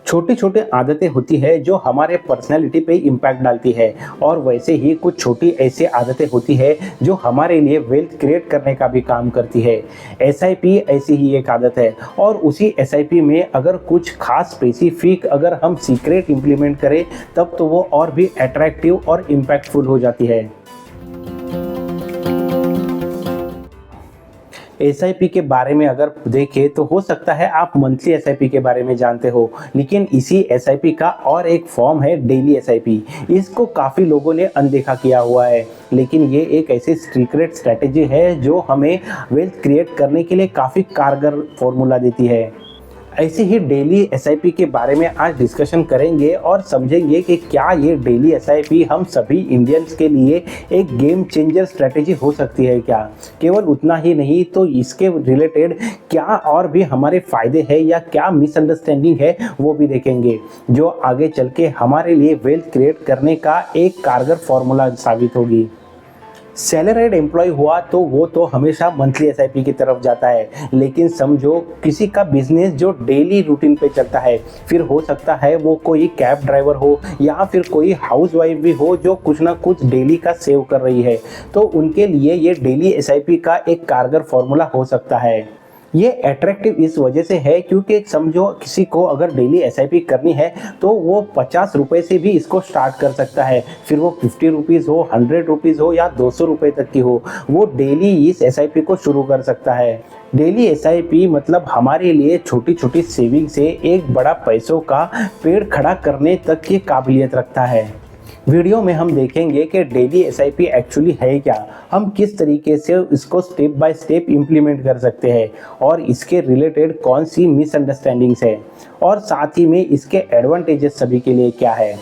छोटी छोटी आदतें होती है जो हमारे पर्सनैलिटी पे इम्पैक्ट डालती है और वैसे ही कुछ छोटी ऐसी आदतें होती है जो हमारे लिए वेल्थ क्रिएट करने का भी काम करती है। एसआईपी ऐसी ही एक आदत है और उसी एसआईपी में अगर कुछ खास स्पेसिफिक अगर हम सीक्रेट इम्प्लीमेंट करें तब तो वो और भी अट्रैक्टिव और इम्पैक्टफुल हो जाती है। एसआईपी के बारे में अगर देखें तो हो सकता है आप मंथली एसआईपी के बारे में जानते हो, लेकिन इसी एसआईपी का और एक फॉर्म है डेली एसआईपी। इसको काफ़ी लोगों ने अनदेखा किया हुआ है, लेकिन ये एक ऐसी सीक्रेट स्ट्रैटेजी है जो हमें वेल्थ क्रिएट करने के लिए काफ़ी कारगर फॉर्मूला देती है। ऐसे ही डेली एसआईपी के बारे में आज डिस्कशन करेंगे और समझेंगे कि क्या ये डेली एसआईपी हम सभी इंडियंस के लिए एक गेम चेंजर स्ट्रेटेजी हो सकती है क्या। केवल उतना ही नहीं तो इसके रिलेटेड क्या और भी हमारे फ़ायदे हैं या क्या मिसअंडरस्टैंडिंग है वो भी देखेंगे, जो आगे चल के हमारे लिए वेल्थ क्रिएट करने का एक कारगर फॉर्मूला साबित होगी। सैलरीड एम्प्लॉय हुआ तो वो तो हमेशा मंथली एसआईपी की तरफ जाता है, लेकिन समझो किसी का बिजनेस जो डेली रूटीन पे चलता है, फिर हो सकता है वो कोई कैब ड्राइवर हो या फिर कोई हाउसवाइफ भी हो जो कुछ ना कुछ डेली का सेव कर रही है, तो उनके लिए ये डेली एसआईपी का एक कारगर फॉर्मूला हो सकता है। ये अट्रैक्टिव इस वजह से है क्योंकि समझो किसी को अगर डेली एसआईपी करनी है तो वो 50 रुपये से भी इसको स्टार्ट कर सकता है, फिर वो 50 रुपीज़ हो, 100 रुपीज़ हो या 200 रुपये तक की हो, वो डेली इस एसआईपी को शुरू कर सकता है। डेली एसआईपी मतलब हमारे लिए छोटी छोटी सेविंग से एक बड़ा पैसों का पेड़ खड़ा करने तक की काबिलियत रखता है। वीडियो में हम देखेंगे कि डेली एसआईपी एक्चुअली है क्या, हम किस तरीके से इसको स्टेप बाय स्टेप इम्प्लीमेंट कर सकते हैं और इसके रिलेटेड कौन सी मिसअंडरस्टैंडिंग्स है और साथ ही में इसके एडवांटेजेस सभी के लिए क्या है।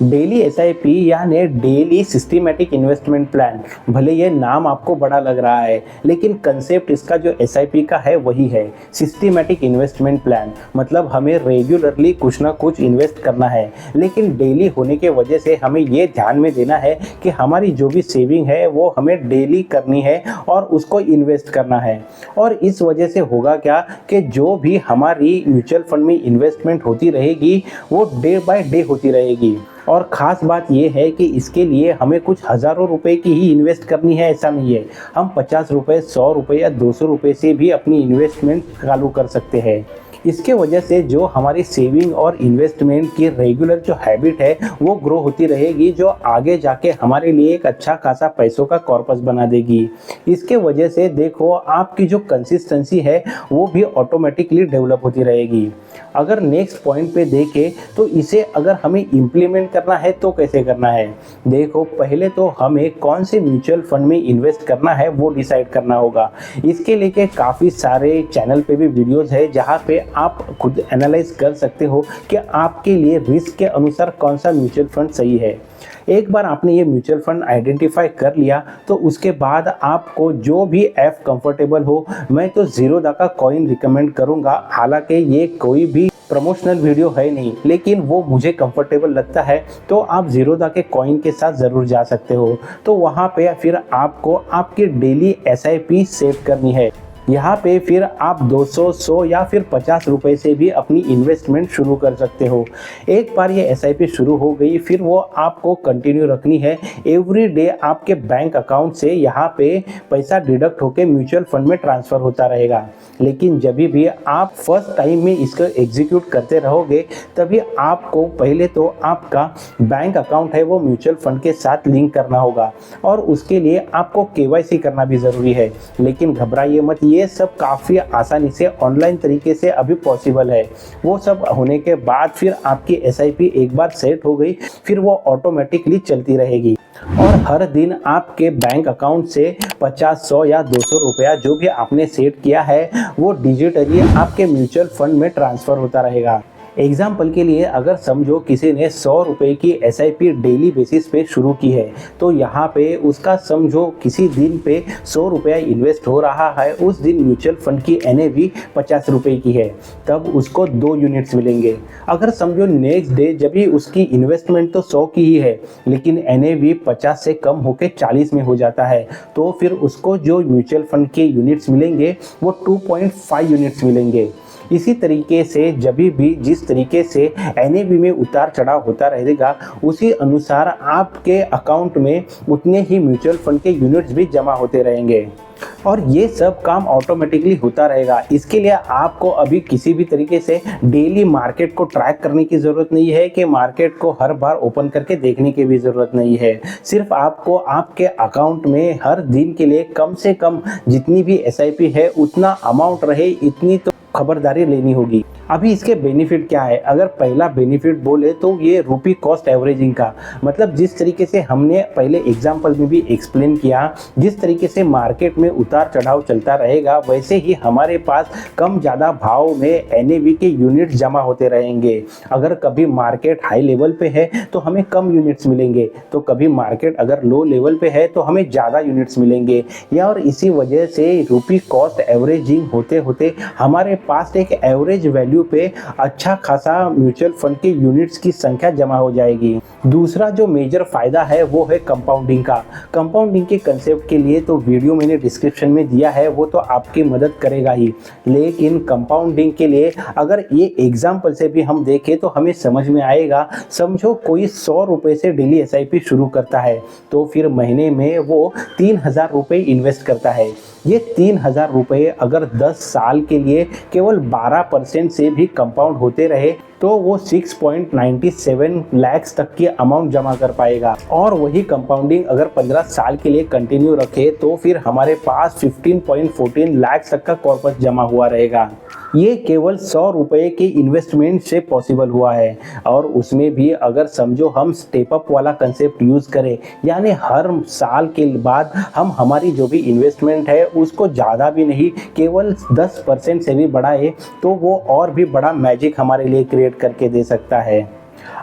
डेली एसआईपी यानी डेली सिस्टमैटिक इन्वेस्टमेंट प्लान, भले ये नाम आपको बड़ा लग रहा है लेकिन कंसेप्ट इसका जो एसआईपी का है वही है सिस्टमैटिक इन्वेस्टमेंट प्लान। मतलब हमें रेगुलरली कुछ ना कुछ इन्वेस्ट करना है, लेकिन डेली होने के वजह से हमें ये ध्यान में देना है कि हमारी जो भी सेविंग है वो हमें डेली करनी है और उसको इन्वेस्ट करना है। और इस वजह से होगा क्या कि जो भी हमारी म्यूचुअल फंड में इन्वेस्टमेंट होती रहेगी वो डे बाय डे होती रहेगी। और ख़ास बात यह है कि इसके लिए हमें कुछ हज़ारों रुपए की ही इन्वेस्ट करनी है ऐसा नहीं है, हम 50 रुपये, 100 रुपये या 200 रुपये से भी अपनी इन्वेस्टमेंट चालू कर सकते हैं। इसके वजह से जो हमारी सेविंग और इन्वेस्टमेंट की रेगुलर जो हैबिट है वो ग्रो होती रहेगी, जो आगे जाके हमारे लिए एक अच्छा खासा पैसों का कॉर्पस बना देगी। इसके वजह से देखो आपकी जो कंसिस्टेंसी है वो भी ऑटोमेटिकली डेवलप होती रहेगी। अगर नेक्स्ट पॉइंट पे देखें तो इसे अगर हमें इम्प्लीमेंट करना है तो कैसे करना है। देखो पहले तो हमें कौन से म्यूचुअल फंड में इन्वेस्ट करना है वो डिसाइड करना होगा। इसके लिए काफ़ी सारे चैनल पे भी वीडियोस है जहाँ पे आप खुद एनालाइज कर सकते हो कि आपके लिए रिस्क के अनुसार कौन सा म्यूचुअल फंड सही है। एक बार आपने ये म्यूचुअल फंड आइडेंटिफाई कर लिया तो उसके बाद आपको जो भी ऐप कंफर्टेबल हो, मैं तो ज़ीरोधा का कॉइन रिकमेंड करूँगा। हालांकि ये कोई भी प्रमोशनल वीडियो है नहीं, लेकिन वो मुझे कंफर्टेबल लगता है, तो आप ज़ीरोधा के कॉइन के साथ ज़रूर जा सकते हो। तो वहाँ पे फिर आपको आपकी डेली एसआईपी सेव करनी है। यहाँ पे फिर आप 200, 100 या फिर 50 रुपये से भी अपनी इन्वेस्टमेंट शुरू कर सकते हो। एक बार ये एसआईपी शुरू हो गई फिर वो आपको कंटिन्यू रखनी है। एवरी डे आपके बैंक अकाउंट से यहाँ पे पैसा डिडक्ट होकर म्यूचुअल फंड में ट्रांसफ़र होता रहेगा। लेकिन जब भी आप फर्स्ट टाइम में इसको एग्जीक्यूट करते रहोगे तभी आपको पहले तो आपका बैंक अकाउंट है वो म्यूचुअल फंड के साथ लिंक करना होगा और उसके लिए आपको केवाईसी करना भी ज़रूरी है। लेकिन घबराइए मत, ये सब काफ़ी आसानी से ऑनलाइन तरीके से अभी पॉसिबल है। वो सब होने के बाद फिर आपकी एसआईपी एक बार सेट हो गई फिर वो ऑटोमेटिकली चलती रहेगी और हर दिन आपके बैंक अकाउंट से 50, 100 या 200 रुपया जो भी आपने सेट किया है वो डिजिटली आपके म्यूचुअल फंड में ट्रांसफ़र होता रहेगा। एग्जाम्पल के लिए अगर समझो किसी ने 100 रुपये की एसआईपी डेली बेसिस पे शुरू की है, तो यहाँ पे उसका समझो किसी दिन पे 100 रुपया इन्वेस्ट हो रहा है, उस दिन म्यूचुअल फंड की एनएवी 50 रुपये की है, तब उसको 2 यूनिट्स मिलेंगे। अगर समझो नेक्स्ट डे जब भी उसकी इन्वेस्टमेंट तो 100 की ही है लेकिन एनएवी 50 से कम होकर 40 में हो जाता है, तो फिर उसको जो म्यूचुअल फंड के यूनिट्स मिलेंगे वो 2.5 यूनिट्स मिलेंगे। इसी तरीके से जब भी जिस तरीके से एनएवी में उतार चढ़ाव होता रहेगा, उसी अनुसार आपके अकाउंट में उतने ही म्यूचुअल फंड के यूनिट्स भी जमा होते रहेंगे और ये सब काम ऑटोमेटिकली होता रहेगा। इसके लिए आपको अभी किसी भी तरीके से डेली मार्केट को ट्रैक करने की ज़रूरत नहीं है कि मार्केट को हर बार ओपन करके देखने की भी ज़रूरत नहीं है। सिर्फ आपको आपके अकाउंट में हर दिन के लिए कम से कम जितनी भी एसआईपी है उतना अमाउंट रहे, इतनी तो खबरदारी लेनी होगी। अभी इसके बेनिफिट क्या है? अगर पहला बेनिफिट बोले तो ये रुपी कॉस्ट एवरेजिंग का, मतलब जिस तरीके से हमने पहले एग्जाम्पल में भी एक्सप्लेन किया, जिस तरीके से मार्केट में उतार चढ़ाव चलता रहेगा वैसे ही हमारे पास कम ज़्यादा भाव में एनएवी के यूनिट जमा होते रहेंगे। अगर कभी मार्केट हाई लेवल पे है तो हमें कम यूनिट्स मिलेंगे, तो कभी मार्केट अगर लो लेवल पे है तो हमें ज़्यादा यूनिट्स मिलेंगे। या और इसी वजह से रुपी कॉस्ट एवरेजिंग होते होते हमारे पास एक एवरेज वैल्यू पे अच्छा खासा म्यूचुअल फंड के यूनिट्स की संख्या जमा हो जाएगी। दूसरा जो मेजर फायदा है वो है कंपाउंडिंग का। कंपाउंडिंग के कंसेप्ट के लिए तो वीडियो मैंने डिस्क्रिप्शन में दिया है, वो तो आपकी मदद करेगा ही, लेकिन कंपाउंडिंग के लिए अगर ये एग्जाम्पल से भी हम देखें तो हमें समझ में आएगा। समझो कोई 100 रुपये से डेली एसआईपी शुरू करता है तो फिर महीने में वो 3000 रुपये इन्वेस्ट करता है। ये 3000 रुपये अगर 10 साल के लिए केवल 12% से भी कंपाउंड होते रहे तो वो 6.97 लाख तक की अमाउंट जमा कर पाएगा। और वही कंपाउंडिंग अगर 15 साल के लिए कंटिन्यू रखे तो फिर हमारे पास 15.14 लाख तक का कॉर्पस जमा हुआ रहेगा। ये केवल 100 रुपये के इन्वेस्टमेंट से पॉसिबल हुआ है। और उसमें भी अगर समझो हम स्टेप अप वाला कंसेप्ट यूज़ करें, यानी हर साल के बाद हम हमारी जो भी इन्वेस्टमेंट है उसको ज़्यादा भी नहीं, केवल 10% से भी बढ़ाए तो वो और भी बड़ा मैजिक हमारे लिए क्रिएट करके दे सकता है।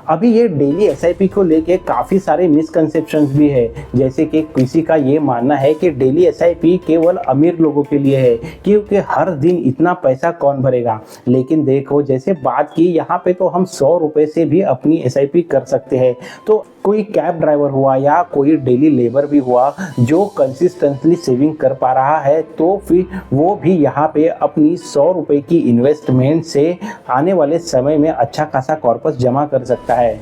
अभी ये डेली एसआईपी को लेके काफ़ी सारे मिसकंसेप्शंस भी है, जैसे कि किसी का ये मानना है कि डेली एसआईपी केवल अमीर लोगों के लिए है क्योंकि हर दिन इतना पैसा कौन भरेगा। लेकिन देखो जैसे बात की यहाँ पे तो हम 100 रुपये से भी अपनी एसआईपी कर सकते हैं। तो कोई कैब ड्राइवर हुआ या कोई डेली लेबर भी हुआ जो कंसिस्टेंटली सेविंग कर पा रहा है तो फिर वो भी यहाँ पे अपनी 100 रुपये की इन्वेस्टमेंट से आने वाले समय में अच्छा खासा कॉर्पस जमा कर सकता है।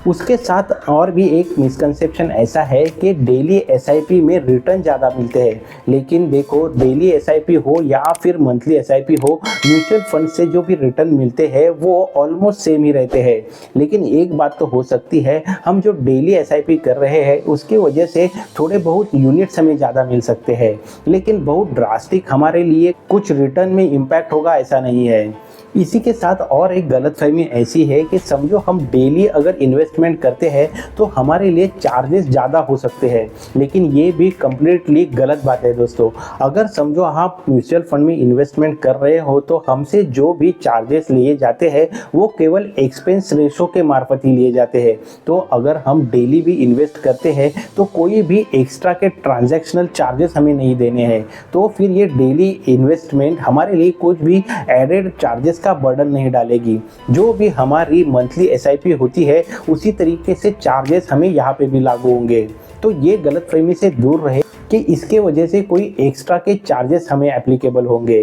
उसके साथ और भी एक मिसकंसेप्शन ऐसा है कि डेली एसआईपी में रिटर्न ज़्यादा मिलते हैं, लेकिन देखो डेली एसआईपी हो या फिर मंथली एसआईपी हो, म्यूचुअल फंड से जो भी रिटर्न मिलते हैं वो ऑलमोस्ट सेम ही रहते हैं। लेकिन एक बात तो हो सकती है, हम जो डेली एसआईपी कर रहे हैं उसकी वजह से थोड़े बहुत यूनिट्स हमें ज़्यादा मिल सकते हैं, लेकिन बहुत ड्रास्टिक हमारे लिए कुछ रिटर्न में इम्पैक्ट होगा ऐसा नहीं है। इसी के साथ और एक गलतफहमी ऐसी है कि समझो हम डेली अगर इन्वेस्टमेंट करते हैं तो हमारे लिए चार्जेस ज़्यादा हो सकते हैं, लेकिन ये भी कम्प्लीटली गलत बात है दोस्तों। अगर समझो आप म्यूचुअल फंड में इन्वेस्टमेंट कर रहे हो तो हमसे जो भी चार्जेस लिए जाते हैं वो केवल एक्सपेंस रेशो के मार्फत ही लिए जाते हैं। तो अगर हम डेली भी इन्वेस्ट करते हैं तो कोई भी एक्स्ट्रा के ट्रांजैक्शनल चार्जेस हमें नहीं देने हैं, तो फिर ये डेली इन्वेस्टमेंट हमारे लिए कुछ भी एडेड चार्जेस का बर्डन नहीं डालेगी। जो भी हमारी मंथली एसआईपी होती है उसी तरीके से चार्जेस हमें यहाँ पे भी लागू होंगे। तो ये गलतफहमी से दूर रहे कि इसके वजह से कोई एक्स्ट्रा के चार्जेस हमें एप्लीकेबल होंगे।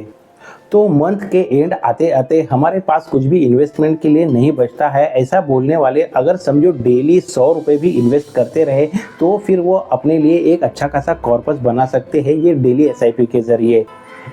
तो मंथ के एंड आते आते हमारे पास कुछ भी इन्वेस्टमेंट के लिए नहीं बचता है, ऐसा बोलने वाले अगर समझो डेली 100 रुपये भी इन्वेस्ट करते रहे तो फिर वो अपने लिए एक अच्छा खासा कॉर्पस बना सकते हैं ये डेली एसआईपी के जरिए।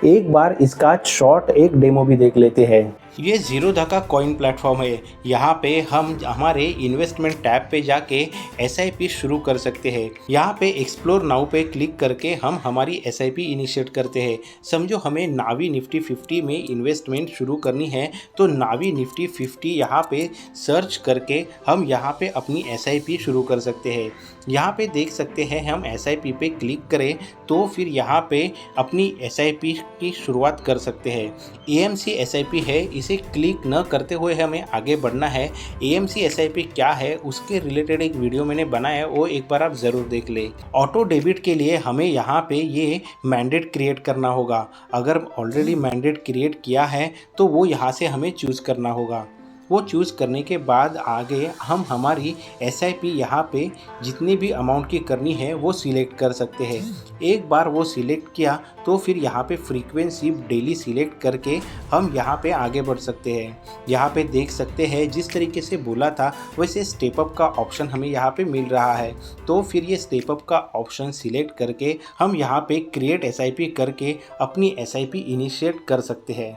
एक बार इसका शॉर्ट एक डेमो भी देख लेते हैं। ये ज़ीरोधा कॉइन प्लेटफॉर्म है। यहाँ पे हम हमारे इन्वेस्टमेंट टैब पे जाके एसआईपी शुरू कर सकते हैं। यहाँ पे एक्सप्लोर नाउ पे क्लिक करके हम हमारी एसआईपी इनिशिएट करते हैं। समझो हमें नावी निफ्टी 50 में इन्वेस्टमेंट शुरू करनी है तो नावी निफ्टी 50 यहाँ पे सर्च करके हम यहाँ पे अपनी एसआईपी शुरू कर सकते हैं। यहाँ पे देख सकते हैं हम एसआईपी पे क्लिक करें तो फिर यहाँ पे अपनी एसआईपी की शुरुआत कर सकते हैं। एएमसी एसआईपी है, इसे क्लिक न करते हुए हमें आगे बढ़ना है। एएमसी एसआईपी क्या है उसके रिलेटेड एक वीडियो मैंने बनाया है, वो एक बार आप ज़रूर देख लें। ऑटो डेबिट के लिए हमें यहाँ पे ये मैंडेट क्रिएट करना होगा। अगर ऑलरेडी मैंडेट क्रिएट किया है तो वो यहाँ से हमें चूज़ करना होगा। वो चूज़ करने के बाद आगे हम हमारी एसआईपी यहाँ पे जितनी भी अमाउंट की करनी है वो सिलेक्ट कर सकते हैं। एक बार वो सिलेक्ट किया तो फिर यहाँ पे फ्रीक्वेंसी डेली सिलेक्ट करके हम यहाँ पे आगे बढ़ सकते हैं। यहाँ पे देख सकते हैं जिस तरीके से बोला था वैसे स्टेप अप का ऑप्शन हमें यहाँ पे मिल रहा है। तो फिर ये स्टेप अप का ऑप्शन सिलेक्ट करके हम यहाँ पे क्रिएट एसआईपी करके अपनी एसआईपी इनिशिएट कर सकते हैं।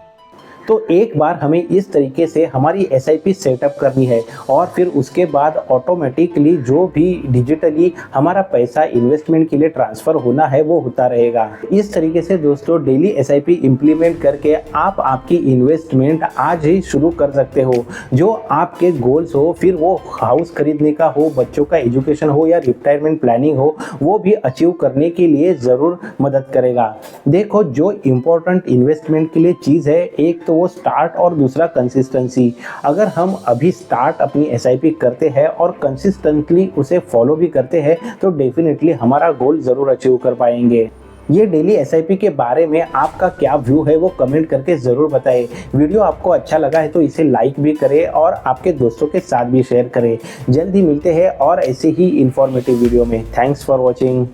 तो एक बार हमें इस तरीके से हमारी एसआईपी सेटअप करनी है और फिर उसके बाद ऑटोमेटिकली जो भी डिजिटली हमारा पैसा इन्वेस्टमेंट के लिए ट्रांसफ़र होना है वो होता रहेगा। इस तरीके से दोस्तों डेली एसआईपी इम्प्लीमेंट करके आप आपकी इन्वेस्टमेंट आज ही शुरू कर सकते हो। जो आपके गोल्स हो, फिर वो हाउस खरीदने का हो, बच्चों का एजुकेशन हो या रिटायरमेंट प्लानिंग हो, वो भी अचीव करने के लिए ज़रूर मदद करेगा। देखो, जो इम्पोर्टेंट इन्वेस्टमेंट के लिए चीज़ है, एक तो वो स्टार्ट और दूसरा कंसिस्टेंसी। अगर हम अभी स्टार्ट अपनी एसआईपी करते हैं और कंसिस्टेंटली उसे फॉलो भी करते हैं तो डेफिनेटली हमारा गोल ज़रूर अचीव कर पाएंगे। ये डेली एसआईपी के बारे में आपका क्या व्यू है वो कमेंट करके ज़रूर बताएं। वीडियो आपको अच्छा लगा है तो इसे लाइक भी करें और आपके दोस्तों के साथ भी शेयर करें। जल्द ही मिलते हैं और ऐसे ही इंफॉर्मेटिव वीडियो में। Thanks for watching.